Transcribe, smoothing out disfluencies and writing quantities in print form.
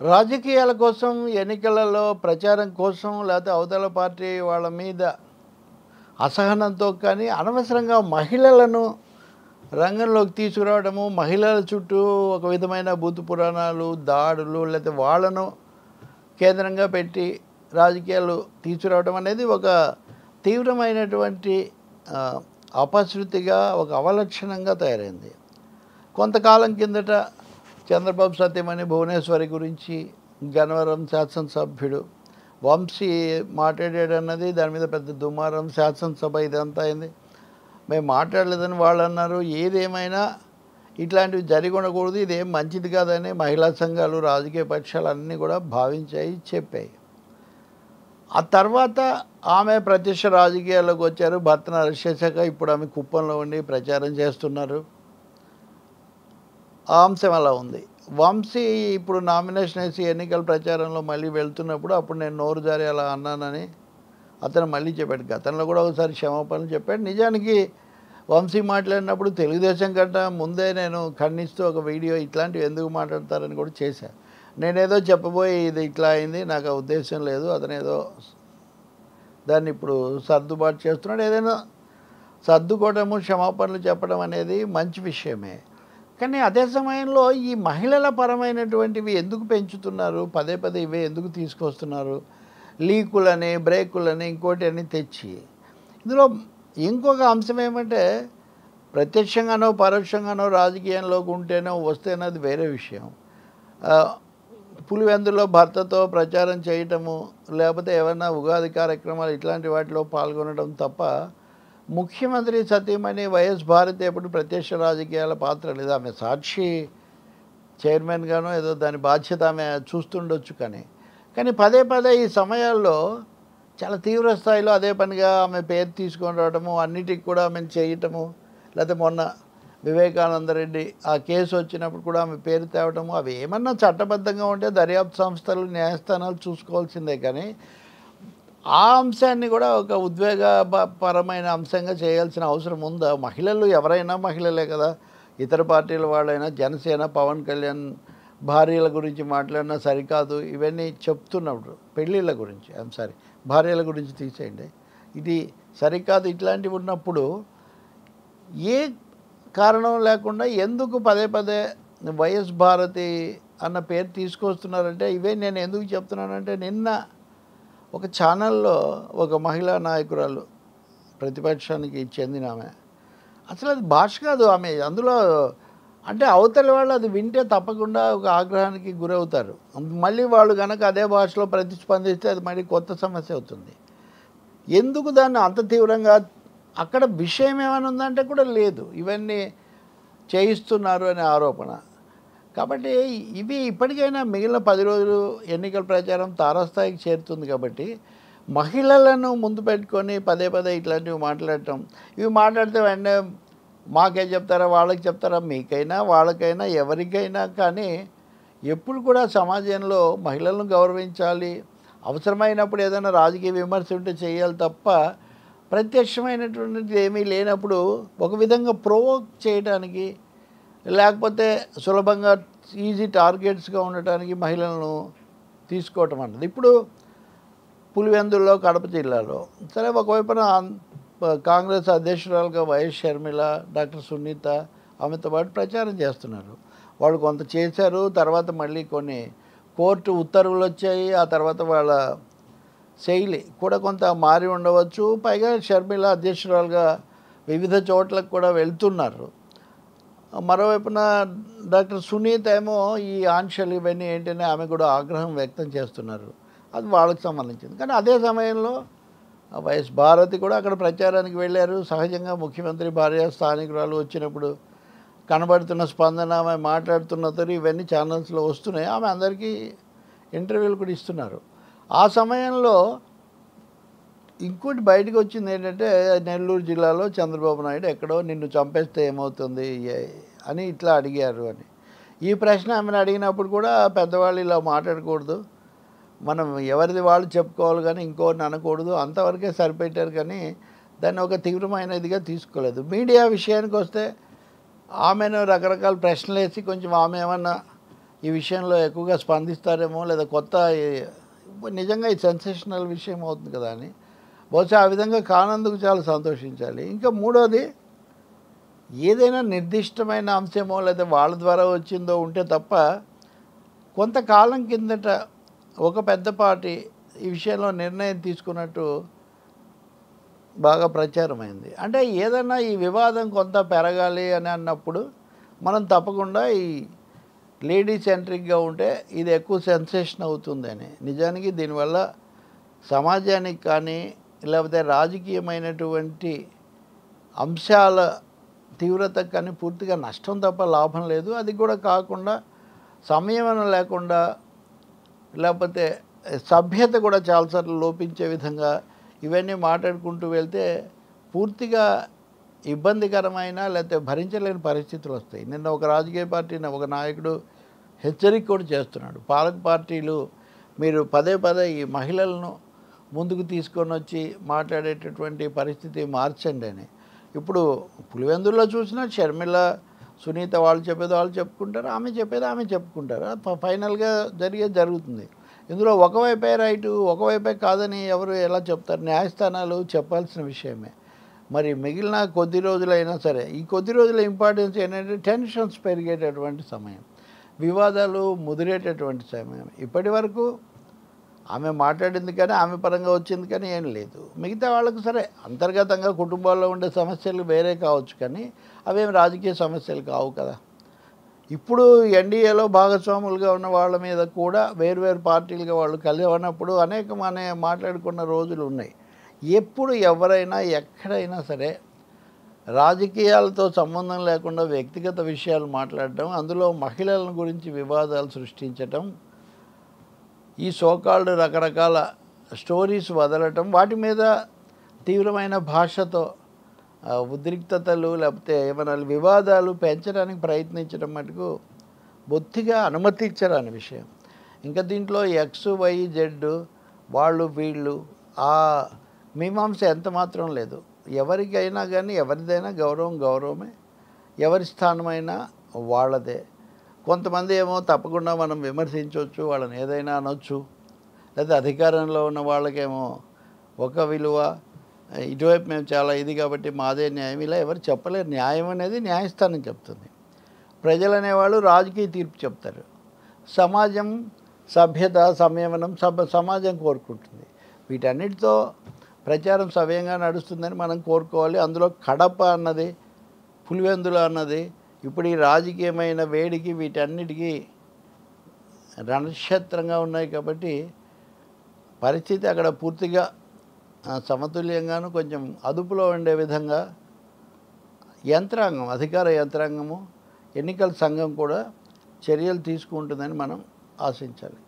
రాజకీయాల కోసం, ఎన్నికలలో ప్రచారం కోసం లేకపోతే అవతల పార్టీ వాళ్ళ మీద అసహనంతో కానీ అనవసరంగా మహిళలను రంగంలోకి తీసుకురావడము, మహిళల చుట్టూ ఒక విధమైన భూత పురాణాలు, దాడులు లేకపోతే వాళ్ళను కేంద్రంగా పెట్టి రాజకీయాలు తీసుకురావడం అనేది ఒక తీవ్రమైనటువంటి అపశృతిగా, ఒక అవలక్షణంగా తయారైంది. కొంతకాలం కిందట చంద్రబాబు సత్యమణి భువనేశ్వరి గురించి గన్నవరం శాసనసభ్యుడు వంశీ మాట్లాడాడన్నది దాని మీద పెద్ద దుమారం, శాసనసభ ఇదంతా అయింది. మేము మాట్లాడలేదని వాళ్ళు అన్నారు. ఏదేమైనా ఇట్లాంటివి జరిగి ఉండకూడదు, ఇదేం మంచిది కాదని మహిళా సంఘాలు, రాజకీయ పక్షాలు అన్నీ కూడా భావించాయి, చెప్పాయి. ఆ తర్వాత ఆమె ప్రత్యక్ష రాజకీయాల్లోకి వచ్చారు. భర్తను అరెస్ట్ చేశాక ఇప్పుడు ఆమె కుప్పంలో ఉండి ప్రచారం చేస్తున్నారు. ఆ అంశం అలా ఉంది. వంశీ ఇప్పుడు నామినేషన్ వేసి ఎన్నికల ప్రచారంలో మళ్ళీ వెళ్తున్నప్పుడు అప్పుడు నేను నోరు జారి అలా అన్నానని అతను మళ్ళీ చెప్పాడు. గతంలో కూడా ఒకసారి క్షమాపణలు చెప్పాడు. నిజానికి వంశీ మాట్లాడినప్పుడు తెలుగుదేశం కంటే ముందే నేను ఖండిస్తూ ఒక వీడియో ఇట్లాంటివి ఎందుకు మాట్లాడతారని కూడా చేశాను. నేనేదో చెప్పబోయి ఇది ఇట్లా అయింది, నాకు ఆ ఉద్దేశం లేదు, అతను ఏదో దాన్ని ఇప్పుడు సర్దుబాటు చేస్తున్నాడు. ఏదైనా సర్దుకోవడము, క్షమాపణలు చెప్పడం అనేది మంచి విషయమే. కానీ అదే సమయంలో ఈ మహిళల పరమైనటువంటివి ఎందుకు పెంచుతున్నారు, పదే పదే ఇవే ఎందుకు తీసుకొస్తున్నారు, లీకులని, బ్రేకులని, ఇంకోటి అని తెచ్చి. ఇందులో ఇంకొక అంశం ఏమంటే ప్రత్యక్షంగానో పరోక్షంగానో రాజకీయంలోకి ఉంటేనో వస్తేనో అది వేరే విషయం. పులివెందులో భర్తతో ప్రచారం చేయటము, లేకపోతే ఏమైనా ఉగాది కార్యక్రమాలు ఇట్లాంటి వాటిలో పాల్గొనడం తప్ప ముఖ్యమంత్రి సతీమణి వైఎస్ భారతి ఎప్పుడు ప్రత్యక్ష రాజకీయాల పాత్ర లేదు. ఆమె సాక్షి చైర్మన్గానో ఏదో దాని బాధ్యత ఆమె చూస్తుండొచ్చు. కానీ పదే పదే ఈ సమయాల్లో చాలా తీవ్ర స్థాయిలో అదే పనిగా ఆమె పేరు తీసుకొని రావడము, అన్నిటికి కూడా ఆమెను చేయటము, లేకపోతే మొన్న వివేకానందరెడ్డి ఆ కేసు వచ్చినప్పుడు కూడా ఆమె పేరు తేవటము, అవి ఏమన్నా చట్టబద్ధంగా ఉంటే దర్యాప్తు సంస్థలు, న్యాయస్థానాలు చూసుకోవాల్సిందే. కానీ ఆ అంశాన్ని కూడా ఒక ఉద్వేగపరమైన అంశంగా చేయాల్సిన అవసరం ఉందా? మహిళలు ఎవరైనా మహిళలే కదా, ఇతర పార్టీల వాళ్ళైనా, జనసేన పవన్ కళ్యాణ్ భార్యల గురించి మాట్లాడినా సరికాదు ఇవన్నీ చెప్తున్నప్పుడు, పెళ్ళిళ్ళ గురించి సారీ భార్యల గురించి తీసేయండి, ఇది సరికాదు. ఇట్లాంటివి ఉన్నప్పుడు ఏ కారణం లేకుండా ఎందుకు పదే పదే వైఎస్ భారతి అన్న పేరు తీసుకొస్తున్నారంటే, ఇవే నేను ఎందుకు చెప్తున్నానంటే, నిన్న ఒక ఛానల్లో ఒక మహిళా నాయకురాలు, ప్రతిపక్షానికి చెందిన ఆమె, అసలు అది భాష కాదు ఆమె, అందులో అంటే అవతలి వాళ్ళు అది వింటే తప్పకుండా ఒక ఆగ్రహానికి గురవుతారు. మళ్ళీ వాళ్ళు కనుక అదే భాషలో ప్రతిస్పందిస్తే అది మళ్ళీ కొత్త సమస్య అవుతుంది. ఎందుకు దాన్ని అంత తీవ్రంగా, అక్కడ విషయం ఏమైనా ఉందంటే కూడా లేదు, ఇవన్నీ చేయిస్తున్నారు అనే ఆరోపణ. కాబట్టి ఇవి ఇప్పటికైనా మిగిలిన 10 రోజులు ఎన్నికల ప్రచారం తారాస్థాయికి చేరుతుంది. కాబట్టి మహిళలను ముందు పెట్టుకొని పదే పదే ఇట్లాంటివి మాట్లాడటం, ఇవి మాట్లాడితే వెంటనే మాకే చెప్తారా, వాళ్ళకి చెప్తారా, మీకైనా వాళ్ళకైనా ఎవరికైనా కానీ ఎప్పుడు కూడా సమాజంలో మహిళలను గౌరవించాలి, అవసరమైనప్పుడు ఏదైనా రాజకీయ విమర్శ ఉంటే చేయాలి తప్ప ప్రత్యక్షమైనటువంటిది ఏమీ లేనప్పుడు ఒక విధంగా ప్రొవోక్ చేయడానికి, లేకపోతే సులభంగా ఈజీ టార్గెట్స్గా ఉండటానికి మహిళలను తీసుకోవటం అన్నది. ఇప్పుడు పులివెందుల్లో, కడప జిల్లాలో సరే ఒకవైపున కాంగ్రెస్ అధ్యక్షురాలుగా వైఎస్ షర్మిల, డాక్టర్ సునీత ఆమెతో పాటు ప్రచారం చేస్తున్నారు. వాళ్ళు కొంత చేశారు, తర్వాత మళ్ళీ కొన్ని కోర్టు ఉత్తర్వులు వచ్చాయి, ఆ తర్వాత వాళ్ళ శైలి కూడా కొంత మారి ఉండవచ్చు. పైగా షర్మిల అధ్యక్షురాలుగా వివిధ చోట్లకు కూడా వెళ్తున్నారు. మరోవైపున డాక్టర్ సునీత ఏమో ఈ ఆంక్షలు ఇవన్నీ ఏంటనే ఆమె కూడా ఆగ్రహం వ్యక్తం చేస్తున్నారు. అది వాళ్ళకి సంబంధించింది. కానీ అదే సమయంలో వైఎస్ భారతి కూడా అక్కడ ప్రచారానికి వెళ్ళారు. సహజంగా ముఖ్యమంత్రి భార్య స్థానికురాలు వచ్చినప్పుడు కనబడుతున్న స్పందన, ఆమె మాట్లాడుతున్న తీరు ఇవన్నీ ఛానల్స్లో వస్తున్నాయి. ఆమె అందరికీ ఇంటర్వ్యూలు కూడా ఇస్తున్నారు. ఆ సమయంలో ఇంకోటి బయటకు వచ్చింది ఏంటంటే, నెల్లూరు జిల్లాలో చంద్రబాబు నాయుడు ఎక్కడో నిన్ను చంపేస్తే ఏమవుతుంది అని ఇట్లా అడిగారు అని. ఈ ప్రశ్న ఆమెను అడిగినప్పుడు కూడా పెద్దవాళ్ళు ఇలా మాట్లాడకూడదు, మనం ఎవరిది వాళ్ళు చెప్పుకోవాలి కానీ ఇంకోరిని అనకూడదు, అంతవరకే సరిపెట్టారు. కానీ దాన్ని ఒక తీవ్రమైనదిగా తీసుకోలేదు. మీడియా విషయానికి వస్తే ఆమెను రకరకాల ప్రశ్నలు వేసి కొంచెం ఆమె ఏమన్నా ఈ విషయంలో ఎక్కువగా స్పందిస్తారేమో, లేదా కొత్త నిజంగా ఇది సెన్సేషనల్ విషయం అవుతుంది కదా అని. బహుశా ఆ విధంగా కానందుకు చాలా సంతోషించాలి. ఇంకా మూడోది, ఏదైనా నిర్దిష్టమైన అంశమో లేదా వాళ్ళ ద్వారా వచ్చిందో ఉంటే తప్ప, కొంతకాలం కిందట ఒక పెద్ద పార్టీ ఈ విషయంలో నిర్ణయం తీసుకున్నట్టు బాగా ప్రచారమైంది. అంటే ఏదన్నా ఈ వివాదం కొంత పెరగాలి అని అన్నప్పుడు మనం తప్పకుండా ఈ లేడీ సెంట్రిక్‌గా ఉంటే ఇది ఎక్కువ సెన్సేషన్ అవుతుందని. నిజానికి దీనివల్ల సమాజానికి కానీ, లేకపోతే రాజకీయమైనటువంటి అంశాల తీవ్రతకు కానీ పూర్తిగా నష్టం తప్ప లాభం లేదు. అది కూడా కాకుండా సంయమనం లేకుండా, లేకపోతే సభ్యత కూడా చాలాసార్లు లోపించే విధంగా ఇవన్నీ మాట్లాడుకుంటూ వెళ్తే పూర్తిగా ఇబ్బందికరమైన, లేకపోతే భరించలేని పరిస్థితులు వస్తాయి. నిన్న ఒక రాజకీయ పార్టీ ఒక నాయకుడు హెచ్చరిక కూడా చేస్తున్నాడు. పాలక పార్టీలు మీరు పదే పదే ఈ మహిళలను ముందుకు తీసుకొని వచ్చి మాట్లాడేటటువంటి పరిస్థితి మార్చండి అని. ఇప్పుడు పులివెందుల్లో చూసినా షర్మిల, సునీత వాళ్ళు చెప్పేది వాళ్ళు చెప్పుకుంటారు, ఆమె చెప్పేది ఆమె చెప్పుకుంటారు. ఫైనల్గా జరిగేది జరుగుతుంది. ఇందులో ఒకవైపే రైటు, ఒకవైపే కాదని ఎవరు ఎలా చెప్తారు? న్యాయస్థానాలు చెప్పాల్సిన విషయమే. మరి మిగిలిన కొద్ది రోజులైనా సరే, ఈ కొద్ది రోజుల ఇంపార్టెన్స్ ఏంటంటే టెన్షన్స్ పెరిగేటటువంటి సమయం, వివాదాలు ముదిరేటటువంటి సమయం. ఇప్పటి వరకు ఆమె మాట్లాడింది కానీ, ఆమె పరంగా వచ్చింది కానీ ఏం లేదు. మిగతా వాళ్ళకు సరే అంతర్గతంగా కుటుంబాల్లో ఉండే సమస్యలు వేరే కావచ్చు, కానీ అవేం రాజకీయ సమస్యలు కావు కదా. ఇప్పుడు ఎన్డీఏలో భాగస్వాములుగా ఉన్న వాళ్ళ మీద కూడా వేరువేరు పార్టీలుగా వాళ్ళు కలిసినప్పుడు మాట్లాడుకున్న రోజులు ఉన్నాయి. ఎప్పుడు ఎవరైనా ఎక్కడైనా సరే రాజకీయాలతో సంబంధం లేకుండా వ్యక్తిగత విషయాలు మాట్లాడటం, అందులో మహిళల గురించి వివాదాలు సృష్టించటం, ఈ సోకాల్డ్ రకరకాల స్టోరీస్ వదలటం, వాటి మీద తీవ్రమైన భాషతో ఉద్రిక్తతలు లేకపోతే ఏమైనా వివాదాలు పెంచడానికి ప్రయత్నించడం మటుకు బొత్తిగా అనుమతించరాని విషయం. ఇంకా దీంట్లో ఎక్స్, వై, జెడ్, వాళ్ళు వీళ్ళు ఆ మీమాంస ఎంత మాత్రం లేదు. ఎవరికైనా కానీ ఎవరిదైనా గౌరవం గౌరవమే, ఎవరి స్థానమైనా వాళ్ళదే. కొంతమంది ఏమో తప్పకుండా మనం విమర్శించవచ్చు, వాళ్ళని ఏదైనా అనొచ్చు, లేదా అధికారంలో ఉన్న వాళ్ళకేమో ఒక విలువ, ఇటువైపు మేము చాలా ఇది కాబట్టి మాదే న్యాయం, ఇలా ఎవరు చెప్పలేరు. న్యాయం అనేది న్యాయస్థానం చెప్తుంది. ప్రజలు అనేవాళ్ళు రాజకీయ తీర్పు చెప్తారు. సమాజం సభ్యత, సంయమనం సమాజం కోరుకుంటుంది. వీటన్నిటితో ప్రచారం సవ్యంగా నడుస్తుందని మనం కోరుకోవాలి. అందులో కడప అన్నది, పులివెందుల అన్నది ఇప్పుడు ఈ రాజకీయమైన వేడికి వీటన్నిటికీ రణక్షేత్రంగా ఉన్నాయి కాబట్టి పరిస్థితి అక్కడ పూర్తిగా సమతుల్యంగాను కొంచెం అదుపులో ఉండే విధంగా యంత్రాంగం, అధికార యంత్రాంగము, ఎన్నికల సంఘం కూడా చర్యలు తీసుకుంటుందని మనం ఆశించాలి.